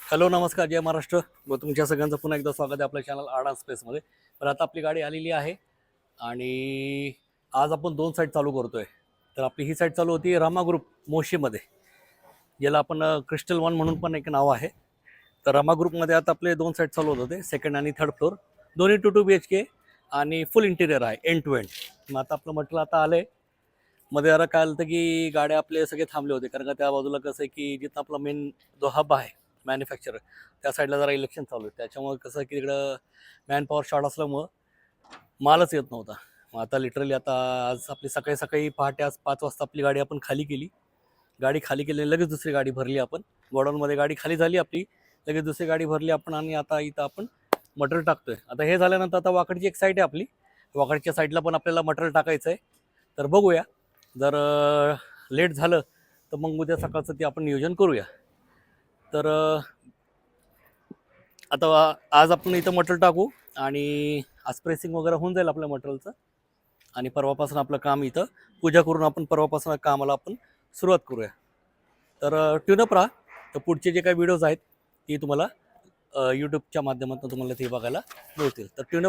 Hello नमस्कार जय महाराष्ट्र व तुमच्या सगळ्यांचं पुन्हा एकदा स्वागत आहे आपल्या चॅनल आडान स्पेसमध्ये. तर आता आपली गाडी आलेली आहे आणि आज आपण दोन साईट चालू करतोय. तर आपली ही साईट चालू होती रामा ग्रुप मोशीमध्ये, ज्याला आपण क्रिस्टल वन म्हणून पण एक नाव आहे. तर रामा ग्रुपमध्ये आता आपले दोन साईट चालू होत होते, सेकंड आणि थर्ड फ्लोअर, दोन्ही 2 BHK आणि फुल इंटिरियर आहे, एंड टू एंड. मग आता आपलं म्हटलं आता आलं आहे मध्ये. जरा काय आलं की गाड्या आपले सगळे थांबले होते, कारण का त्या बाजूला कसं आहे की जिथं आपला मेन जो हब आहे मॅन्युफॅक्चरर, त्या साईडला जरा इलेक्शन चालू आहे. त्याच्यामुळे कसं की तिकडं मॅन पॉवर शॉर्ट असल्यामुळं मालच येत नव्हता. मग आता लिटरली आता आज आपली सकाळी सकाळी पहाटे आज 5 वाजता आपली गाडी आपण खाली केली. गाडी खाली केली, लगेच दुसरी गाडी भरली आपण गोडाऊनमध्ये. गाडी खाली झाली आपली, लगेच दुसरी गाडी भरली आपण आणि आता इथं आपण मटेरियल टाकतोय. आता हे झाल्यानंतर आता वाकडची एक साईड आहे आपली, वाकडच्या साईडला पण आपल्याला मटेरियल टाकायचं आहे. तर बघूया, जर लेट झालं तर मग उद्या सकाळचं ते आपण नियोजन करूया. तर आता आज आपण इथं मटेरियल टाकू आणि आज प्रेसिंग वगैरे होऊन जाईल आपल्या मटेरियलचं, आणि परवापासून आपलं काम इथं पूजा करून आपण परवापासून कामाला आपण सुरुवात करूया. तर ट्यूनअप राहा. तर पुढचे जे काही व्हिडिओज आहेत ती तुम्हाला यूट्यूबच्या माध्यमातून तुम्हाला ते बघायला मिळतील. तर ट्यूनअप